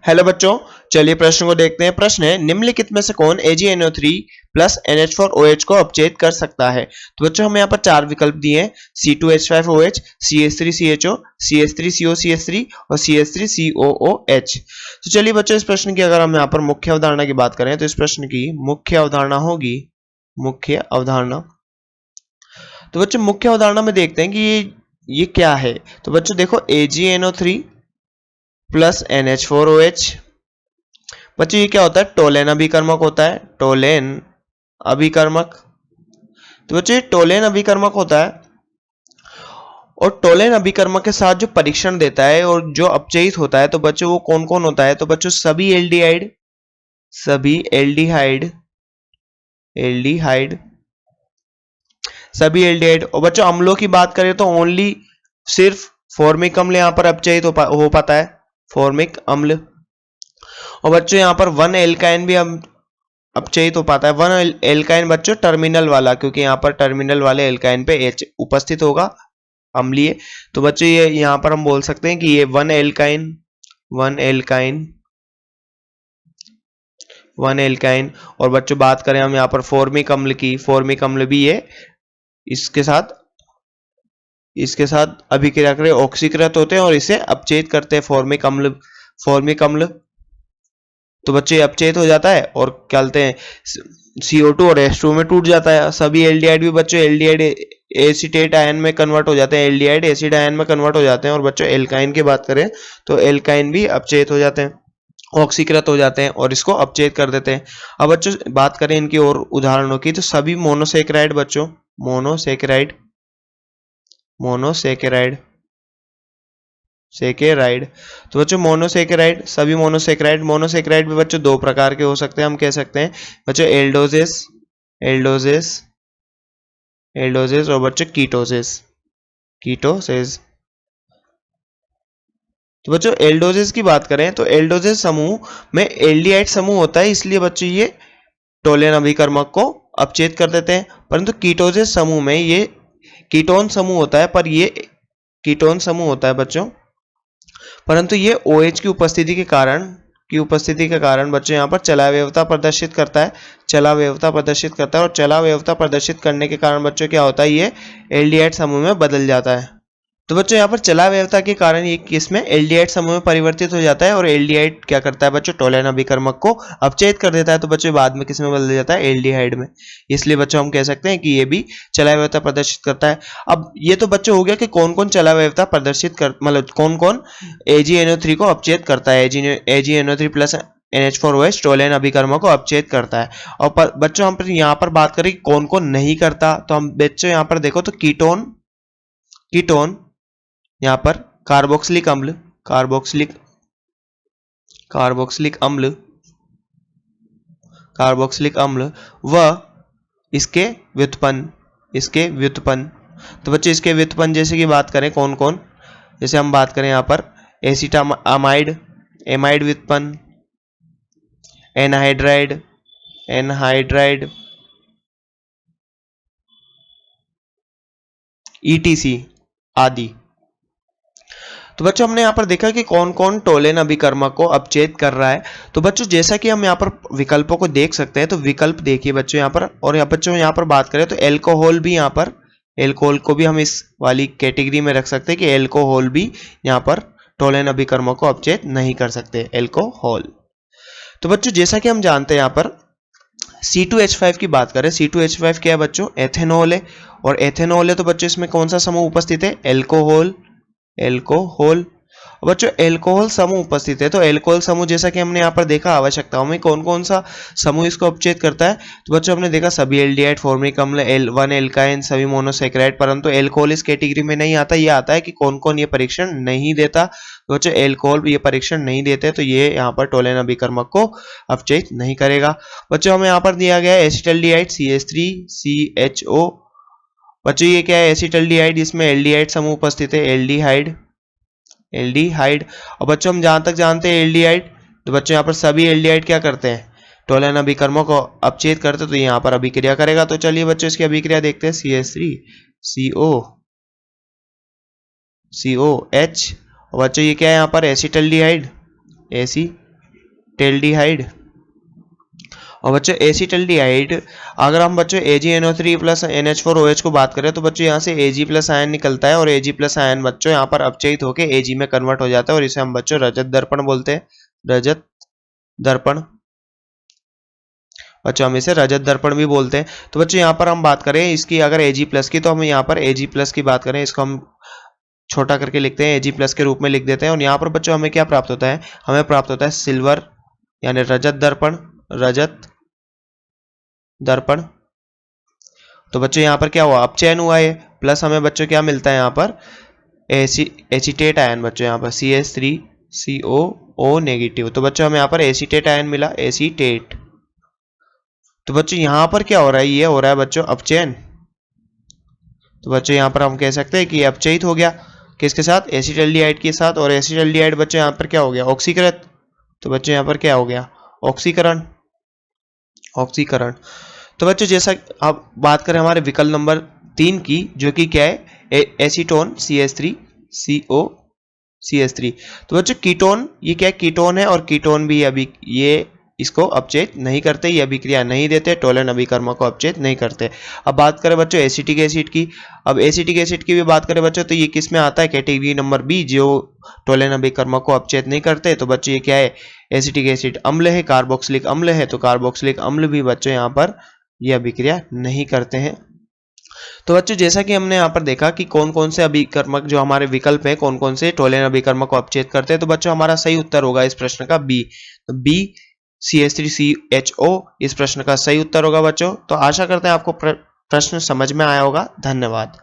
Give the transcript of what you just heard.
Hello बच्चों, चलिए प्रश्न को देखते हैं। प्रश्न है, निम्नलिखित में से कौन AgNO3 प्लस NH4OH को अपचयित कर सकता है। तो बच्चों हमें यहाँ पर चार विकल्प दिए हैं, C2H5OH, CH3CHO, CH3COCH3 और CH3COOH। तो चलिए बच्चों, इस प्रश्न की अगर हम यहाँ पर मुख्य अवधारणा की बात करें तो इस प्रश्न की मुख्य अवधारणा होगी मुख्य अवधारणा। तो बच्चों मुख्य अवधारणा में देखते हैं कि ये क्या है। तो बच्चों देखो, AgNO3 प्लस NH4OH। बच्चों ये क्या होता है, टोलेन अभिकर्मक होता है, टोलेन अभिकर्मक। तो बच्चों ये टोलेन अभिकर्मक होता है और टोलेन अभिकर्मक के साथ जो परीक्षण देता है और जो अपचयित होता है, तो बच्चों वो कौन कौन होता है। तो बच्चों सभी एल्डिहाइड, सभी एल्डिहाइड, एल्डिहाइड, सभी एल्डिहाइड। और बच्चों अम्लों की बात करें तो ओनली सिर्फ फॉर्मिक अम्ल यहाँ पर अपचयित हो पाता है, फॉर्मिक अम्ल। और बच्चों यहाँ पर वन एल्काइन भी अपचयित हो पाता है। वन एल्काइन बच्चों टर्मिनल वाला, क्योंकि यहाँ पर टर्मिनल वाले एल्काइन पे H उपस्थित होगा, अम्लीय। तो बच्चों ये यहाँ पर हम बोल सकते हैं कि ये one alkyne, one alkyne, one alkyne. और बच्चों बात करें हम यहाँ पर फॉर्मिक अम्ल की, फॉर्मिक अम्ल भी ये इसके साथ अभिक्रिया कर ऑक्सीकृत होते हैं और इसे अपचयित करते हैं, फॉर्मिक अम्ल, फॉर्मिक अम्ल। तो बच्चे अपचयित हो जाता है और क्या कहते हैं, CO2 और H2 में टूट जाता है। सभी एल्डिहाइड भी बच्चों एल्डिहाइड एसीटेट आयन में कन्वर्ट हो जाते हैं, एल्डिहाइड एसिड आयन में कन्वर्ट हो जाते हैं। और बच्चों एल्काइन की बात करें तो एल्काइन भी अपचयित हो जाते हैं, ऑक्सीकृत हो जाते हैं और इसको अपचयित कर देते हैं। अब बच्चों बात करें इनकी और उदाहरणों की, तो सभी मोनोसेकेराइड बच्चों, मोनोसेकेराइड, मोनोसेकेराइड, सेकेराइड। तो बच्चों मोनोसेकेराइड, सभी मोनोसेकेराइड, मोनोसेकेराइड भी बच्चों दो प्रकार के हो सकते हैं। हम कह सकते हैं बच्चों एल्डोजेस, एल्डोजेस, एल्डोजेस और बच्चों कीटोजेस, कीटोसेस। तो बच्चों एल्डोजेस की बात करें तो एल्डोजेस समूह में एल्डिहाइड समूह होता है, इसलिए बच्चों ये टोलेन अभिकर्मक को अपचयित कर देते हैं। परंतु कीटोजेस समूह में ये कीटोन समूह होता है, पर ये कीटोन समूह होता है बच्चों, परंतु ये OH की उपस्थिति के कारण बच्चों यहाँ पर चलावयवता प्रदर्शित करता है, चलावयवता प्रदर्शित करता है। और चलावयवता प्रदर्शित करने के कारण बच्चों क्या होता है, ये एल्डिहाइड समूह में बदल जाता है। तो बच्चों यहाँ पर चलावयवता के कारण ये किसमें, एल्डिहाइड समूह में परिवर्तित हो जाता है और एल्डिहाइड क्या करता है बच्चों, टोलेन अभिकर्मक को अपचयित कर देता है। तो बच्चों बाद में किसमें बदल जाता है, एल्डिहाइड में। इसलिए बच्चों हम कह सकते हैं कि ये भी चलावयवता प्रदर्शित करता है। अब ये तो बच्चों हो गया कि कौन कौन चलावयवता प्रदर्शित कर, मतलब कौन कौन AgNO3 को अपचयित करता है। AgNO3 प्लस NH4OH टोलेन अभिकर्मक को अपचयित करता है। और बच्चों हम यहाँ पर बात करें कौन कौन नहीं करता, तो हम बच्चों यहाँ पर देखो तो कीटोन, कीटोन यहाँ पर कार्बोक्सिलिक अम्ल, कार्बोक्सिलिक, कार्बोक्सिलिक अम्ल, कार्बोक्सिलिक अम्ल व इसके व्युत्पन्न, इसके व्युत्पन्न। तो बच्चे इसके व्युत्पन्न जैसे कि बात करें कौन कौन, जैसे हम बात करें यहाँ पर एसिटामाइड, एमाइड व्युत्पन्न, एनहाइड्राइड, एनहाइड्राइड, ETC आदि। तो बच्चों हमने यहाँ पर देखा कि कौन कौन टोलेन अभिकर्मक को अपचयित कर रहा है। तो बच्चों जैसा कि हम यहाँ पर विकल्पों को देख सकते हैं, तो विकल्प देखिए बच्चों यहाँ पर। और यहाँ बच्चों यहाँ पर बात करें तो एल्कोहल भी, यहाँ पर एल्कोहल को भी हम इस वाली कैटेगरी में रख सकते हैं कि एल्कोहल भी यहाँ पर टोलेन अभिकर्मक को अपचयित नहीं कर सकते, एल्कोहल। तो बच्चों जैसा कि हम जानते हैं यहाँ पर C2H5 की बात करें, C2H5 क्या है बच्चों, एथेनॉल है। और एथेनॉल है तो बच्चों इसमें कौन सा समूह उपस्थित है, एल्कोहल, एल्कोहल। बच्चों एल्कोहल समूह उपस्थित है, तो एल्कोहल समूह जैसा कि हमने यहाँ पर देखा आवश्यकताओं में कौन कौन सा समूह इसको अपचयित करता है। तो बच्चों हमने देखा सभी एल्डिहाइड, फॉर्मिक अम्ल, वन एल्काइन, सभी मोनोसेकेराइड। परंतु एल्कोहल इस कैटेगरी में नहीं आता, ये आता है कि कौन कौन ये परीक्षण नहीं देता। तो बच्चों एल्कोहल ये परीक्षण नहीं देते, तो ये यहाँ पर टोलेन अभिकर्मक को अपचयित नहीं करेगा। बच्चों हमें यहाँ पर दिया गया है एसिटल्डिहाइड CH3CHO। बच्चों ये क्या है, एसिटल्डिहाइड, इसमें एल्डिहाइड समूह उपस्थित है, एल्डिहाइड, एल्डिहाइड। और बच्चों हम जहां तक जानते हैं एल्डिहाइड, तो बच्चों यहाँ पर सभी एल्डिहाइड क्या करते हैं, टोलेन अभिकर्मक को अपचयित करते, तो यहाँ पर अभिक्रिया करेगा। तो चलिए बच्चों इसकी अभिक्रिया देखते हैं, CH3COCOH। और बच्चों ये क्या है यहाँ पर, एसिटल्डिहाइड, एसिटल्डिहाइड, एसीटेल्डिहाइड। और बच्चों एसीटेल्डिहाइड, अगर हम बच्चों AgNO3 प्लस NH4OH को बात करें तो बच्चों यहाँ से Ag प्लस आयन निकलता है और Ag प्लस आयन बच्चों यहाँ पर अपचयित होकर Ag में कन्वर्ट हो जाता है और इसे हम बच्चों रजत दर्पण बोलते हैं। रजत दर्पण, बच्चों हम इसे रजत दर्पण भी बोलते हैं। तो बच्चों यहाँ पर हम बात करें इसकी अगर Ag प्लस की, तो हम यहाँ पर Ag प्लस की बात करें, इसको हम छोटा करके लिखते हैं, Ag प्लस के रूप में लिख देते हैं। और यहाँ पर बच्चों हमें क्या प्राप्त होता है, हमें प्राप्त होता है सिल्वर यानी रजत दर्पण, रजत दर्पण। तो बच्चों यहाँ पर क्या हुआ, अपचयन हुआ है, प्लस हमें बच्चों क्या मिलता है यहाँ पर एसीटेट आयन बच्चों यहाँ पर CH3COO नेगेटिव। तो बच्चों हमें यहाँ पर एसीटेट आयन मिला, एसीटेट। तो बच्चों यहाँ पर क्या हो रहा है, ये हो रहा है बच्चों अपचयन। तो बच्चों यहाँ पर हम कह सकते हैं कि ये अपचयित हो गया किसके साथ, एसीटल्डिहाइड के साथ। और एसीटल्डिहाइड बच्चों यहाँ पर क्या हो गया, ऑक्सीकृत। तो बच्चों यहाँ पर क्या हो गया, ऑक्सीकरण, ऑक्सीकरण। तो बच्चों जैसा अब बात करें हमारे विकल्प नंबर 3 की, जो कि क्या है, एसीटोन CH3COCH3। तो बच्चों कीटोन, ये क्या कीटोन है, और कीटोन भी अभी ये इसको अपचयित नहीं करते, ये अभिक्रिया नहीं देते, टोलन अभिकर्मक को अपचयित नहीं करते। अब बात करें बच्चों एसिटिक एसिड की, अब एसिटिक एसिड की भी बात करें बच्चों, तो ये किस में आता है, कैटेगरी नंबर बी, जो टोलन अभिकर्मक को अपचयित नहीं करते। तो बच्चों ये क्या है, एसिटिक एसिड अम्ल है, कार्बोक्सिलिक अम्ल है। तो कार्बोक्सिलिक अम्ल भी बच्चों यहाँ पर ये अभिक्रिया नहीं करते हैं। तो बच्चों जैसा कि हमने यहाँ पर देखा कि कौन कौन से अभिकर्मक जो हमारे विकल्प है, कौन कौन से टोलेन अभिकर्मक को अपचयित करते हैं, तो बच्चों हमारा सही उत्तर होगा इस प्रश्न का बी। तो बी CH3CHO इस प्रश्न का सही उत्तर होगा बच्चों। तो आशा करते हैं आपको प्रश्न समझ में आया होगा। धन्यवाद।